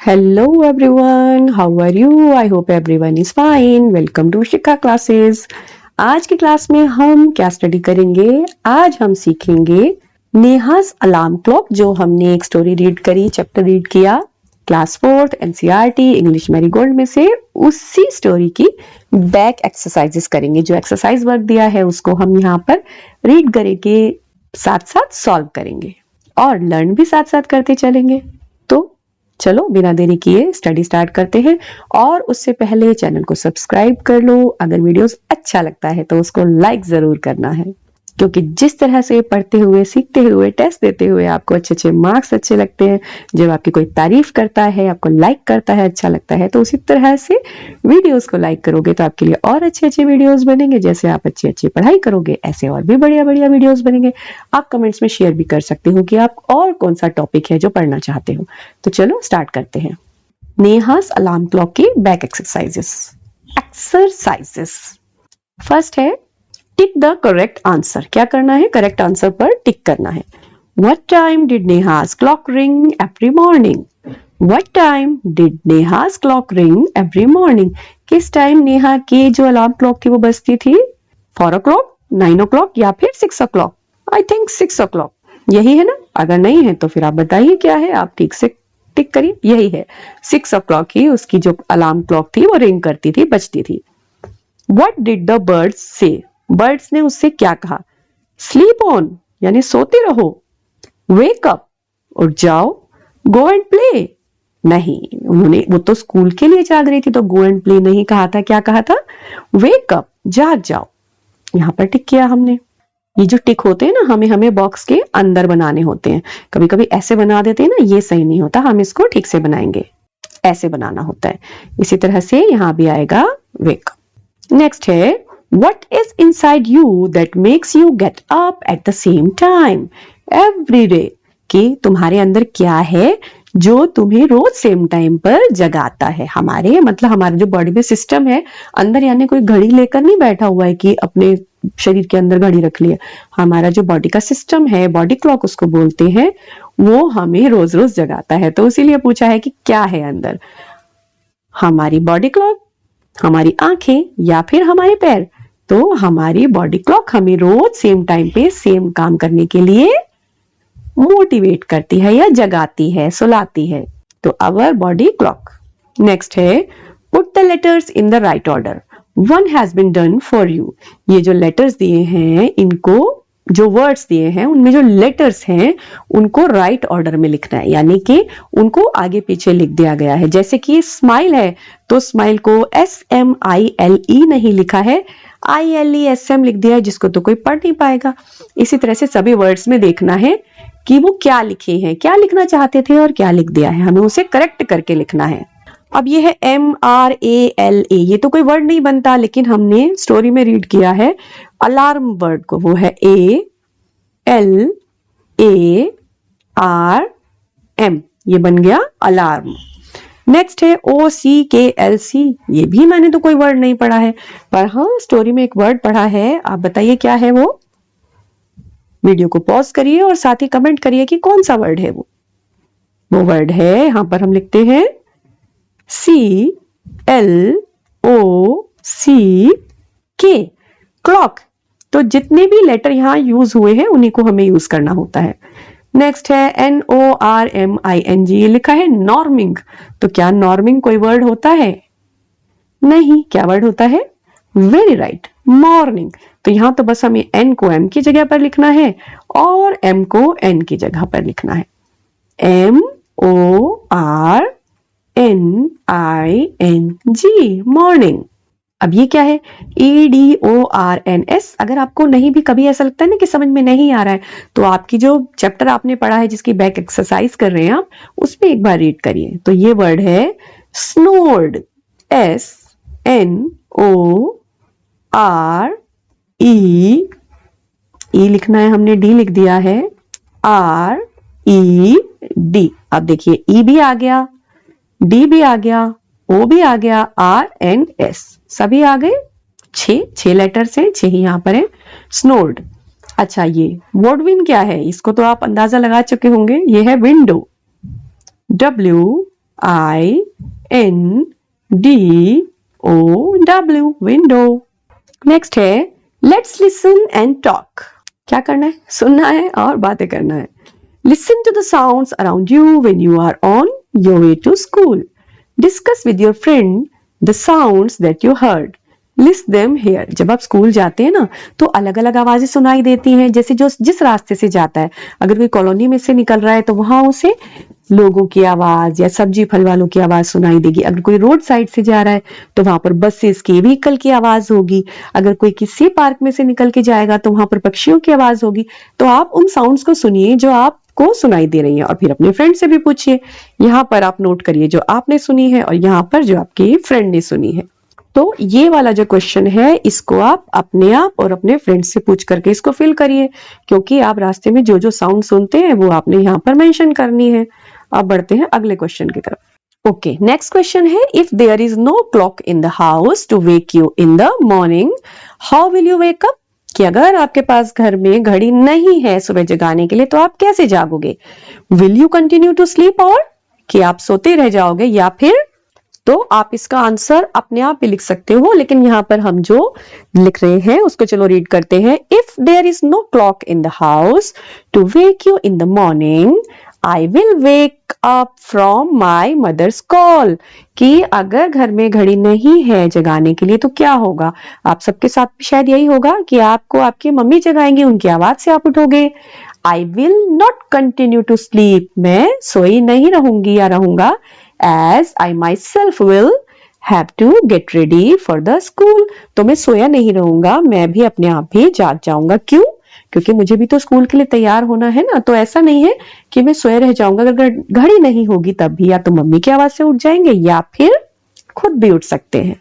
Hello everyone, how are you? I hope everyone is fine. Welcome to Shikha classes. आज की class में हम क्या स्टडी करेंगे? आज हम सीखेंगे नेहाज अलार्म क्लॉक, जो हमने एक स्टोरी रीड करी, चैप्टर रीड किया class 4th NCERT English marigold में से। उसी स्टोरी की बैक एक्सरसाइजेस करेंगे। जो एक्सरसाइज वर्क दिया है उसको हम यहाँ पर रीड करेंगे, साथ साथ सॉल्व करेंगे और लर्न भी साथ साथ करते चलेंगे। तो चलो बिना देरी किए स्टडी स्टार्ट करते हैं। और उससे पहले चैनल को सब्सक्राइब कर लो। अगर वीडियोस अच्छा लगता है तो उसको लाइक जरूर करना है, क्योंकि जिस तरह से पढ़ते हुए, सीखते हुए, टेस्ट देते हुए आपको अच्छे अच्छे मार्क्स अच्छे लगते हैं, जब आपकी कोई तारीफ करता है, आपको लाइक करता है, अच्छा लगता है, तो उसी तरह से वीडियोस को लाइक करोगे तो आपके लिए और अच्छे अच्छे वीडियोस बनेंगे। जैसे आप अच्छी अच्छी पढ़ाई करोगे, ऐसे और भी बढ़िया बढ़िया वीडियोस बनेंगे। आप कमेंट्स में शेयर भी कर सकते हो कि आप और कौन सा टॉपिक है जो पढ़ना चाहते हो। तो चलो स्टार्ट करते हैं। नेहास अलार्म क्लॉक की बैक एक्सरसाइजेस। फर्स्ट है टिक द करेक्ट आंसर। क्या करना है? करेक्ट आंसर पर टिक करना है। What time did Neha's clock ring every morning? What time did Neha's clock ring every morning? किस टाइम नेहा की जो अलार्म क्लॉक थी वो बजती थी? 4 o'clock, 9 o'clock या फिर 6 o'clock? I think 6 o'clock। यही है ना? अगर नहीं है तो फिर आप बताइए क्या है, आप ठीक से टिक करिए। यही है, 6 o'clock ही उसकी जो अलार्म क्लॉक थी वो रिंग करती थी, बजती थी। What did the birds say? Birds ने उससे क्या कहा? स्लीप ऑन यानी सोते रहो, वेक अप उठ जाओ, गो एंड प्ले नहीं, उन्होंने वो तो स्कूल के लिए जाग रही थी तो गो एंड प्ले नहीं कहा था। क्या कहा था? वेक अप, जाग जाओ। यहां पर टिक किया हमने। ये जो टिक होते हैं ना, हमें हमें बॉक्स के अंदर बनाने होते हैं। कभी कभी ऐसे बना देते हैं ना, ये सही नहीं होता, हम इसको ठीक से बनाएंगे। ऐसे बनाना होता है। इसी तरह से यहां भी आएगा वेक। नेक्स्ट है What is inside you that makes you get up at the same time every day? कि तुम्हारे अंदर क्या है जो तुम्हें रोज सेम टाइम पर जगाता है। हमारे मतलब हमारे जो बॉडी में सिस्टम है अंदर, यानी कोई घड़ी लेकर नहीं बैठा हुआ है कि अपने शरीर के अंदर घड़ी रख लिया। हमारा जो बॉडी का सिस्टम है, बॉडी क्लॉक उसको बोलते हैं, वो हमें रोज रोज जगाता है। तो इसीलिए पूछा है कि क्या है अंदर, हमारी बॉडी क्लॉक, हमारी आंखें या फिर हमारे पैर। तो हमारी बॉडी क्लॉक हमें रोज सेम टाइम पे सेम काम करने के लिए मोटिवेट करती है या जगाती है, सुलाती है। तो आवर बॉडी क्लॉक। नेक्स्ट है put the letters in the right order. One has been done for you. ये जो लेटर्स दिए हैं, इनको जो वर्ड्स दिए हैं उनमें जो लेटर्स हैं उनको राइट ऑर्डर में लिखना है, यानी कि उनको आगे पीछे लिख दिया गया है। जैसे कि स्माइल है तो स्माइल को SMILE नहीं लिखा है, ILESM लिख दिया है, जिसको तो कोई पढ़ नहीं पाएगा। इसी तरह से सभी वर्ड्स में देखना है कि वो क्या लिखे हैं, क्या लिखना चाहते थे और क्या लिख दिया है, हमें उसे करेक्ट करके लिखना है। अब ये है MRALA, ये तो कोई वर्ड नहीं बनता, लेकिन हमने स्टोरी में रीड किया है अलार्म वर्ड को, वो है ALARM, ये बन गया अलार्म। नेक्स्ट है OCKLC, ये भी मैंने तो कोई वर्ड नहीं पढ़ा है, पर हाँ स्टोरी में एक वर्ड पढ़ा है। आप बताइए क्या है वो। वीडियो को पॉज करिए और साथ ही कमेंट करिए कि कौन सा वर्ड है वो वर्ड है, यहां पर हम लिखते हैं CLOCK, क्लॉक। तो जितने भी लेटर यहां यूज हुए हैं उन्हीं को हमें यूज करना होता है। नेक्स्ट है NORMING, ये लिखा है नॉर्मिंग। तो क्या नॉर्मिंग कोई वर्ड होता है? नहीं। क्या वर्ड होता है? Very right, morning. तो यहां तो बस हमें N को M की जगह पर लिखना है और M को N की जगह पर लिखना है। MORNING, morning. अब ये क्या है? EDORNS। अगर आपको नहीं भी कभी ऐसा लगता है ना कि समझ में नहीं आ रहा है, तो आपकी जो चैप्टर आपने पढ़ा है, जिसकी बैक एक्सरसाइज कर रहे हैं आप, उसमें एक बार रीड करिए। तो ये वर्ड है स्नोर्ड, SNORE, लिखना है हमने, D लिख दिया है, RED। अब देखिए E भी आ गया, D भी आ गया, O भी आ गया, RNS सभी आ गए। 6 लेटर्स हैं, 6 ही यहां पर है। स्नोर्ड। अच्छा, ये वर्डविन क्या है? इसको तो आप अंदाजा लगा चुके होंगे। ये है window, WINDOW। W window. Next है लेट्स लिसन एंड टॉक. क्या करना है? सुनना है और बातें करना है. Listen to the sounds around you when you are on your way to school. Discuss with your friend the sounds that you heard. List them here. जब आप स्कूल जाते हैं ना तो अलग अलग आवाजें सुनाई देती हैं. जैसे जो जिस रास्ते से जाता है, अगर कोई कॉलोनी में से निकल रहा है तो वहां उसे लोगों की आवाज या सब्जी फल वालों की आवाज सुनाई देगी. अगर कोई रोड साइड से जा रहा है तो वहां पर बसेस की व्हीकल की आवाज होगी. अगर कोई किसी पार्क में से निकल के जाएगा तो वहां पर पक्षियों की आवाज होगी. तो आप उन साउंड्स को सुनिए जो आपको सुनाई दे रही है और फिर अपने फ्रेंड से भी पूछिए. यहाँ पर आप नोट करिए जो आपने सुनी है और यहाँ पर जो आपकी फ्रेंड ने सुनी है. तो ये वाला जो क्वेश्चन है इसको आप अपने आप और अपने फ्रेंड से पूछ करके इसको फिल करिए, क्योंकि आप रास्ते में जो जो साउंड सुनते हैं वो आपने यहाँ पर मेंशन करनी है. अब बढ़ते हैं अगले क्वेश्चन की तरफ. ओके, नेक्स्ट क्वेश्चन है if there is no clock in the house to wake you in the morning, how will you wake up? कि अगर आपके पास घर में घड़ी नहीं है सुबह जगाने के लिए तो आप कैसे जागोगे? Will you continue to sleep, और कि आप सोते रह जाओगे, या फिर तो आप इसका आंसर अपने आप भी लिख सकते हो, लेकिन यहाँ पर हम जो लिख रहे हैं उसको चलो रीड करते हैं. If there is no clock in the house to wake you in the morning, I will wake up from my mother's call. कि अगर घर में घड़ी नहीं है जगाने के लिए तो क्या होगा? आप सबके साथ शायद यही होगा कि आपको आपकी मम्मी जगाएंगी, उनकी आवाज से आप उठोगे. I will not continue to sleep, मैं सोई नहीं रहूंगी या रहूंगा. As I myself will have to get ready for the school, तो मैं सोया नहीं रहूंगा, मैं भी अपने आप भी जाग जाऊंगा. क्यों? क्योंकि मुझे भी तो स्कूल के लिए तैयार होना है ना. तो ऐसा नहीं है कि मैं सोया रह जाऊंगा. अगर घड़ी नहीं होगी तब भी या तो मम्मी की आवाज से उठ जाएंगे या फिर खुद भी उठ सकते हैं.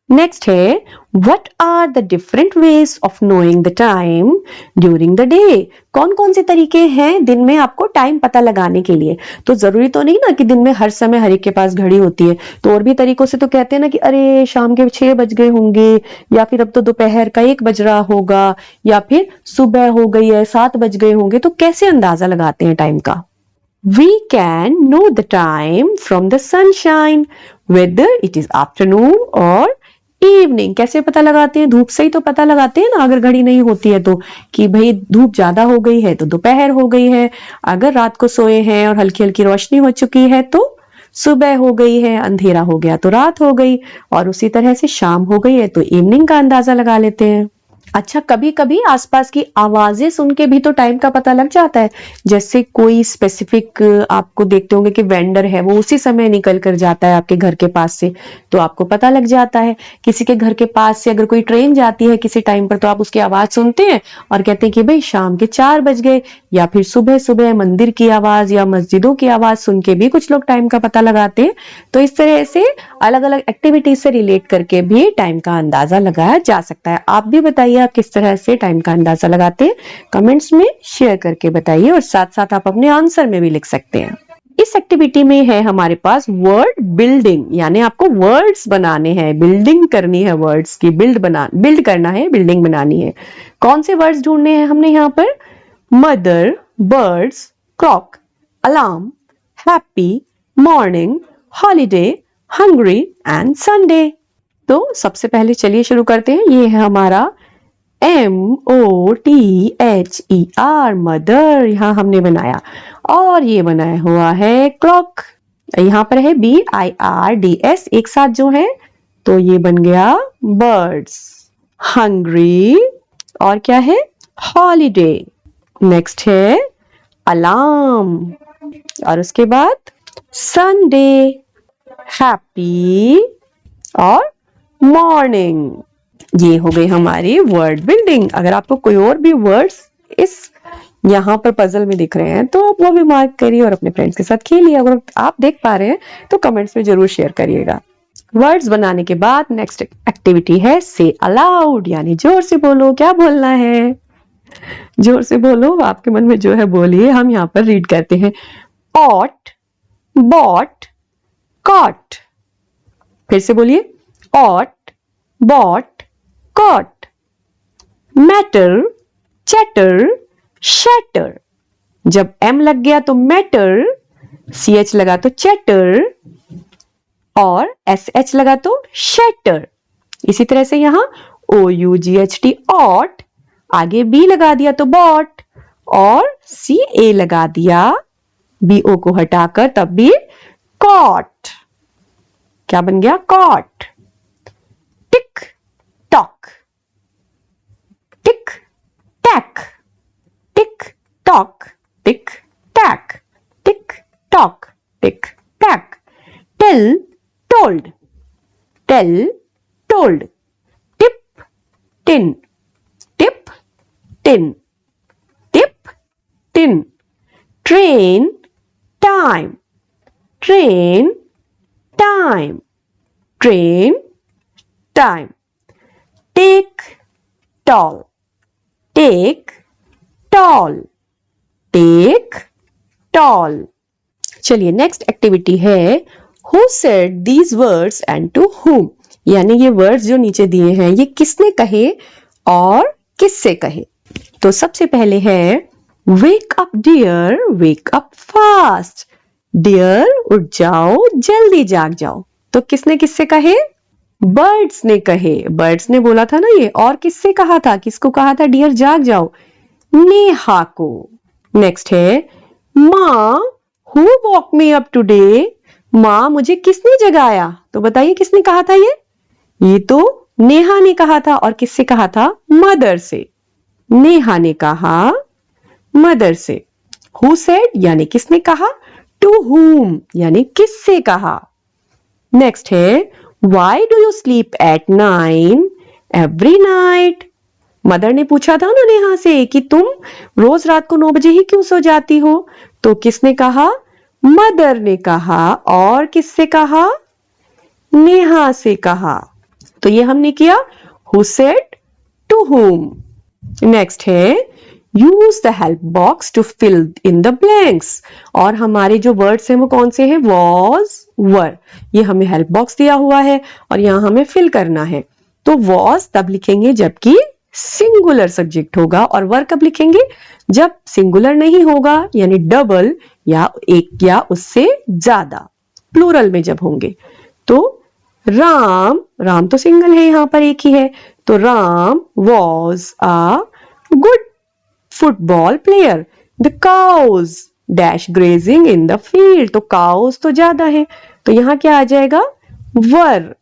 नेक्स्ट है what are the different ways of knowing the time during the day. कौन कौन से तरीके हैं दिन में आपको टाइम पता लगाने के लिए? तो जरूरी तो नहीं ना कि दिन में हर समय हर एक के पास घड़ी होती है. तो और भी तरीकों से तो कहते हैं ना कि अरे शाम के 6 बज गए होंगे, या फिर अब तो दोपहर का 1 बज रहा होगा, या फिर सुबह हो गई है 7 बज गए होंगे. तो कैसे अंदाजा लगाते हैं टाइम का? We can know the time from the sunshine, whether it is afternoon or evening. कैसे पता लगाते हैं? धूप से ही तो पता लगाते हैं ना. अगर घड़ी नहीं होती है तो कि भाई धूप ज्यादा हो गई है तो दोपहर हो गई है, अगर रात को सोए हैं और हल्की हल्की रोशनी हो चुकी है तो सुबह हो गई है, अंधेरा हो गया तो रात हो गई, और उसी तरह से शाम हो गई है तो इवनिंग का अंदाजा लगा लेते हैं. अच्छा, कभी कभी आसपास की आवाजें सुन के भी तो टाइम का पता लग जाता है. जैसे कोई स्पेसिफिक आपको देखते होंगे कि वेंडर है, वो उसी समय निकल कर जाता है आपके घर के पास से, तो आपको पता लग जाता है. किसी के घर के पास से अगर कोई ट्रेन जाती है किसी टाइम पर तो आप उसकी आवाज सुनते हैं और कहते हैं कि भाई शाम के 4 बज गए. या फिर सुबह सुबह मंदिर की आवाज या मस्जिदों की आवाज सुन के भी कुछ लोग टाइम का पता लगाते हैं. तो इस तरह से अलग अलग एक्टिविटीज से रिलेट करके भी टाइम का अंदाजा लगाया जा सकता है. आप भी बताइए आप किस तरह से टाइम का अंदाजा लगाते हैं, कमेंट्स में शेयर करके बताइए, और साथ साथ आप अपने आंसर में भी लिख सकते हैं. इस एक्टिविटी में है हमारे पास वर्ड बिल्डिंग, यानी आपको वर्ड्स बनाने हैं, बिल्डिंग करनी है, वर्ड्स की बिल्ड करना है, बिल्डिंग बनानी है. कौन से वर्ड्स ढूंढने हैं हमने यहाँ पर? Mother, birds, clock, alarm, happy, morning, holiday, hungry and Sunday. तो सबसे पहले चलिए शुरू करते हैं. ये है हमारा MOTHER, मदर, यहाँ हमने बनाया. और ये बनाया हुआ है क्लॉक, यहाँ पर है BIRDS एक साथ जो है, तो ये बन गया बर्ड्स. हंग्री, और क्या है? हॉलीडे. नेक्स्ट है अलार्म, और उसके बाद संडे, हैप्पी और मॉर्निंग. ये हो गई हमारी वर्ड बिल्डिंग. अगर आपको कोई और भी वर्ड्स इस यहाँ पर पजल में दिख रहे हैं तो आप वो भी मार्क करिए और अपने फ्रेंड्स के साथ खेलिए. अगर आप देख पा रहे हैं तो कमेंट्स में जरूर शेयर करिएगा. वर्ड्स बनाने के बाद नेक्स्ट एक्टिविटी है से अलाउड, यानी जोर से बोलो. क्या बोलना है? जोर से बोलो, आपके मन में जो है बोलिए. हम यहाँ पर रीड करते हैं. Ought, bought, caught. फिर से बोलिए. Ought, bought, caught. Matter, chatter, shatter. जब M लग गया तो मैटर, CH लगा तो चैटर, और SH लगा तो शटर। इसी तरह से यहां OUGHT ought, आगे B लगा दिया तो बॉट, और CA लगा दिया BO को हटाकर तब भी कॉट। क्या बन गया? Cot. Tick tock, tick tack, tick tock, tick tack, tick tock, tick tack. Tell told, tell told. Tip tin, tip tin, tip tin. Train time, train time, train time. Take tall, take tall, take tall. चलिए next activity है who said these words and to whom, यानी ये words जो नीचे दिए हैं ये किसने कहे और किससे कहे। तो सबसे पहले है wake up dear, wake up fast. Dear उठ जाओ, जल्दी जाग जाओ। तो किसने किससे कहे? बर्ड्स ने कहे, बर्ड्स ने बोला था ना ये। और किससे कहा था? किसको कहा था डियर जाग जाओ? नेहा को। नेक्स्ट है माँ who walk me up today, माँ मुझे किसने जगाया? तो बताइए किसने कहा था ये तो नेहा ने कहा था। और किससे कहा था? मदर से। नेहा ने कहा मदर से। हु सेड यानी किसने कहा, टू whom यानी किससे कहा। नेक्स्ट है why do you sleep at 9 every night. Mother ने पूछा था ना नेहा से कि तुम रोज रात को 9 बजे ही क्यों सो जाती हो। तो किसने कहा? मदर ने कहा। और किससे कहा? नेहा से कहा। तो ये हमने किया who said to whom। Next है use the help box to fill in the blanks. और हमारे जो वर्ड्स हैं वो कौन से हैं? Was, were. ये हमें हेल्प बॉक्स दिया हुआ है और यहां हमें फिल करना है। तो वॉज तब लिखेंगे जबकि सिंगुलर सब्जेक्ट होगा, और वर कब लिखेंगे? जब सिंगुलर नहीं होगा, यानी डबल या एक या उससे ज्यादा, प्लूरल में जब होंगे। तो राम, राम तो सिंगल है, यहां पर एक ही है। तो Ram was a good football player. The cows dash grazing in the field. तो काउज तो ज्यादा है, तो यहां क्या आ जाएगा? वर।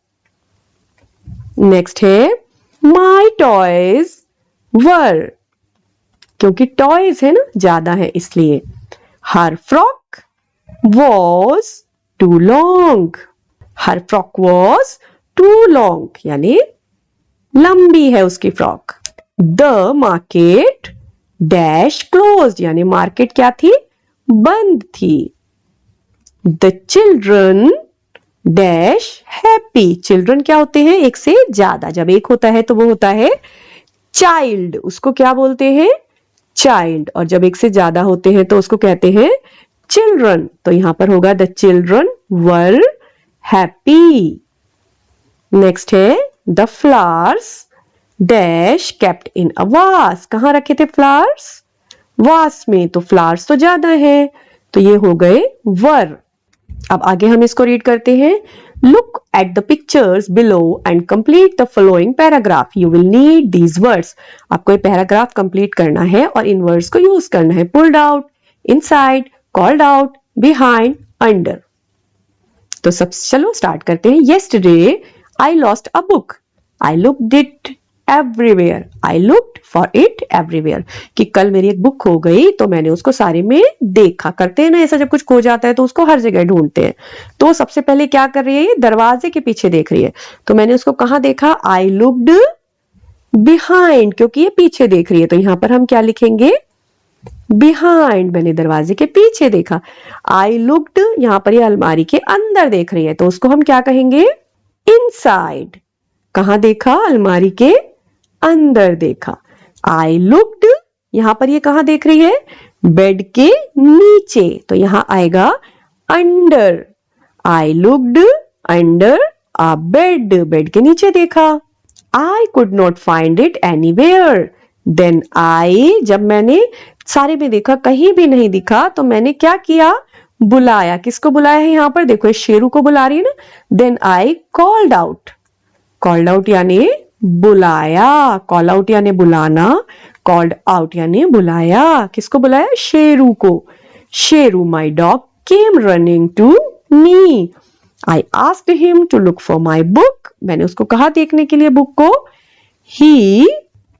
नेक्स्ट है माई टॉयज वर, क्योंकि टॉयज है ना, ज्यादा है इसलिए। Her frock was too long, her frock was too long यानी लंबी है उसकी frock. The market dash closed, यानी मार्केट क्या थी? बंद थी। The children dash happy. Children क्या होते हैं? एक से ज्यादा। जब एक होता है तो वो होता है चाइल्ड, उसको क्या बोलते हैं? चाइल्ड। और जब एक से ज्यादा होते हैं तो उसको कहते हैं चिल्ड्रन। तो यहां पर होगा the children were happy. Next है the flowers dash kept in a vase. कहां रखे थे फ्लावर्स? वास में। तो फ्लावर्स तो ज्यादा है, तो ये हो गए वर। अब आगे हम इसको रीड करते हैं। Look at the pictures below and complete the following paragraph. You will need these words. आपको ये पैराग्राफ कंप्लीट करना है और इन वर्ड्स को यूज करना है। Pulled out, inside, called out, behind, under. तो सब चलो स्टार्ट करते हैं। Yesterday I lost a book, I looked it everywhere, I looked for it everywhere. कि कल मेरी एक बुक खो गई तो मैंने उसको सारे में देखा। करते हैं ना ऐसा, जब कुछ खो जाता है तो उसको हर जगह ढूंढते हैं। तो सबसे पहले क्या कर रही है? दरवाजे के पीछे देख रही है। तो मैंने उसको कहां देखा? आई लुक्ड बिहाइंड, क्योंकि ये पीछे देख रही है। तो यहां पर हम क्या लिखेंगे? बिहाइंड। मैंने दरवाजे के पीछे देखा। आई लुक्ड, यहां पर ये अलमारी के अंदर देख रही है, तो उसको हम क्या कहेंगे? इनसाइड। कहां देखा? अलमारी के अंदर देखा। आई लुक्ड, यहां पर ये कहां देख रही है? बेड के नीचे, तो यहां आएगा under. I looked under a bed, bed के नीचे देखा। I could not find it anywhere, then I, जब मैंने सारे में देखा कहीं भी नहीं दिखा तो मैंने क्या किया? बुलाया, किसको बुलाया है यहाँ पर? देखो शेरू को बुला रही है ना। Then I called out, called out यानी बुलाया, कॉल आउट यानी बुलाना, कॉल्ड आउट यानी बुलाया। किसको बुलाया? शेरू को। Sheru my dog came running to me, I asked him to look for my book, मैंने उसको कहा देखने के लिए बुक को। He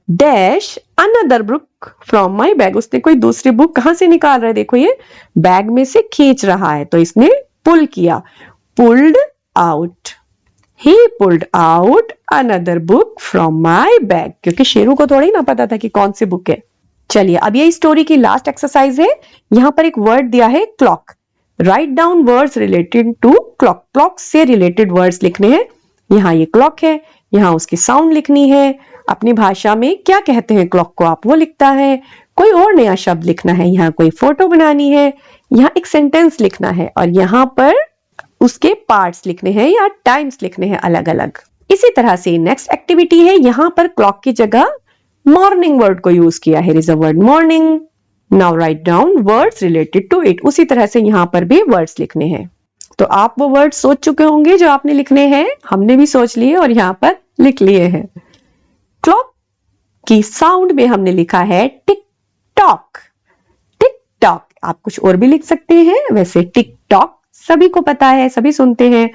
dash another book from my bag, उसने कोई दूसरी बुक कहां से निकाल रहा है? देखो ये बैग में से खींच रहा है, तो इसने पुल किया, pulled out. He pulled out another book from my bag, क्योंकि शेरू को थोड़ी ना पता था कि कौन सी बुक है। चलिए अब ये स्टोरी की लास्ट एक्सरसाइज है। यहाँ पर एक वर्ड दिया है clock. Write down words related to clock, clock से रिलेटेड वर्ड्स लिखने हैं। यहाँ ये क्लॉक है, यहाँ उसकी साउंड लिखनी है, अपनी भाषा में क्या कहते हैं क्लॉक को आप वो लिखता है, कोई और नया शब्द लिखना है, यहाँ कोई फोटो बनानी है, यहाँ एक सेंटेंस लिखना है और यहाँ पर उसके पार्ट्स लिखने हैं या टाइम्स लिखने हैं अलग अलग। इसी तरह से नेक्स्ट एक्टिविटी है, यहाँ पर क्लॉक की जगह मॉर्निंग वर्ड को यूज किया है। Is a word morning, now write down words related to it. उसी तरह से यहाँ पर भी वर्ड्स लिखने हैं। तो आप वो वर्ड सोच चुके होंगे जो आपने लिखने हैं, हमने भी सोच लिए और यहाँ पर लिख लिए हैं। क्लॉक की साउंड में हमने लिखा है टिक टॉक, टिक टॉक। आप कुछ और भी लिख सकते हैं, वैसे टिक टॉक सभी को पता है, सभी सुनते हैं।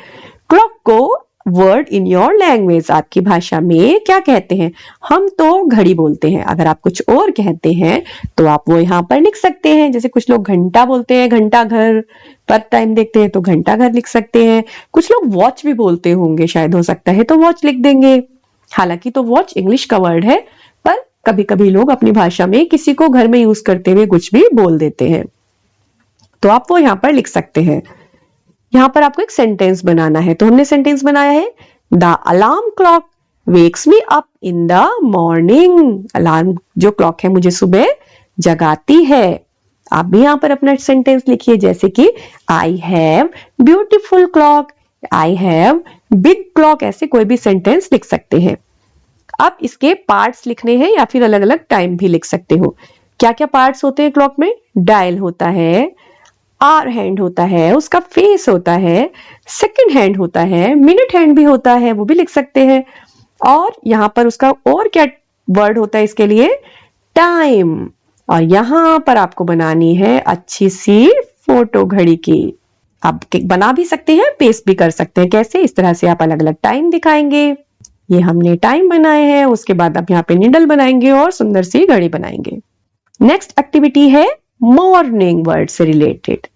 क्लॉक को वर्ड इन योर लैंग्वेज, आपकी भाषा में क्या कहते हैं? हम तो घड़ी बोलते हैं, अगर आप कुछ और कहते हैं तो आप वो यहाँ पर लिख सकते हैं। जैसे कुछ लोग घंटा बोलते हैं, घंटा घर, पर टाइम देखते हैं तो घंटा घर लिख सकते हैं। कुछ लोग वॉच भी बोलते होंगे, शायद हो सकता है, तो वॉच लिख देंगे। हालांकि तो वॉच इंग्लिश का वर्ड है, पर कभी कभी लोग अपनी भाषा में किसी को घर में यूज करते हुए कुछ भी बोल देते हैं, तो आप वो यहाँ पर लिख सकते हैं। यहाँ पर आपको एक सेंटेंस बनाना है, तो हमने सेंटेंस बनाया है the alarm clock wakes me up in the morning. Alarm जो क्लॉक है मुझे सुबह जगाती है। आप भी यहाँ पर अपना सेंटेंस लिखिए, जैसे कि I have beautiful clock, I have big clock, ऐसे कोई भी सेंटेंस लिख सकते हैं। अब इसके पार्ट्स लिखने हैं या फिर अलग अलग टाइम भी लिख सकते हो। क्या क्या पार्ट्स होते हैं क्लॉक में? डायल होता है, आवर हैंड होता है, उसका फेस होता है, सेकंड हैंड होता है, मिनट हैंड भी होता है, वो भी लिख सकते हैं। और यहाँ पर उसका और क्या वर्ड होता है इसके लिए? टाइम। और यहाँ पर आपको बनानी है अच्छी सी फोटो घड़ी की। आप बना भी सकते हैं, पेस्ट भी कर सकते हैं। कैसे? इस तरह से आप अलग अलग टाइम दिखाएंगे। ये हमने टाइम बनाए हैं, उसके बाद आप यहाँ पे निडल बनाएंगे और सुंदर सी घड़ी बनाएंगे। नेक्स्ट एक्टिविटी है मॉर्निंग वर्ड से रिलेटेड।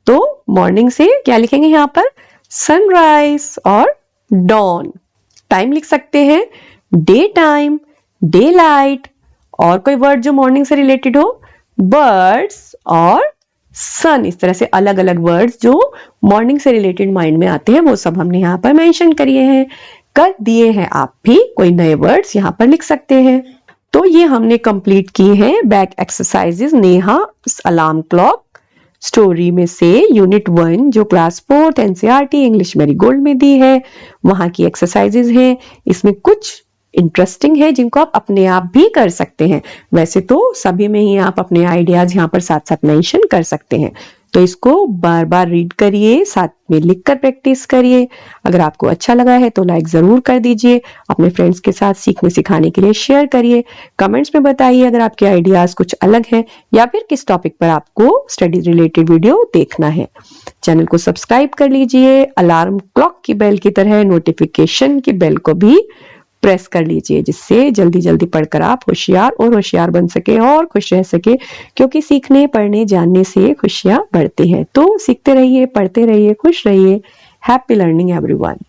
तो मॉर्निंग से क्या लिखेंगे यहाँ पर? सनराइज और डॉन। टाइम लिख सकते हैं डे टाइम, डे लाइट, और कोई वर्ड जो मॉर्निंग से रिलेटेड हो, बर्ड्स और सन। इस तरह से अलग अलग वर्ड्स जो मॉर्निंग से रिलेटेड माइंड में आते हैं वो सब हमने यहाँ पर मेंशन करिए हैं, कर दिए हैं। आप भी कोई नए वर्ड्स यहाँ पर लिख सकते हैं। तो ये हमने कंप्लीट की है back exercises Neha alarm clock story में से यूनिट 1 जो क्लास 4 एनसीईआरटी इंग्लिश मैरीगोल्ड में दी है, वहां की एक्सरसाइजेस हैं। इसमें कुछ इंटरेस्टिंग है जिनको आप अपने आप भी कर सकते हैं। वैसे तो सभी में ही आप अपने आइडियाज यहाँ पर साथ साथ मेंशन कर सकते हैं। तो इसको बार बार रीड करिए, साथ में लिखकर प्रैक्टिस करिए। अगर आपको अच्छा लगा है तो लाइक जरूर कर दीजिए, अपने फ्रेंड्स के साथ सीखने सिखाने के लिए शेयर करिए। कमेंट्स में बताइए अगर आपके आइडियाज कुछ अलग हैं या फिर किस टॉपिक पर आपको स्टडी रिलेटेड वीडियो देखना है। चैनल को सब्सक्राइब कर लीजिए। अलार्म क्लॉक की बेल की तरह नोटिफिकेशन की बेल को भी प्रेस कर लीजिए, जिससे जल्दी जल्दी पढ़कर आप होशियार और होशियार बन सके और खुश रह सके, क्योंकि सीखने पढ़ने जानने से खुशियां बढ़ती हैं। तो सीखते रहिए, पढ़ते रहिए, खुश रहिए। Happy learning everyone.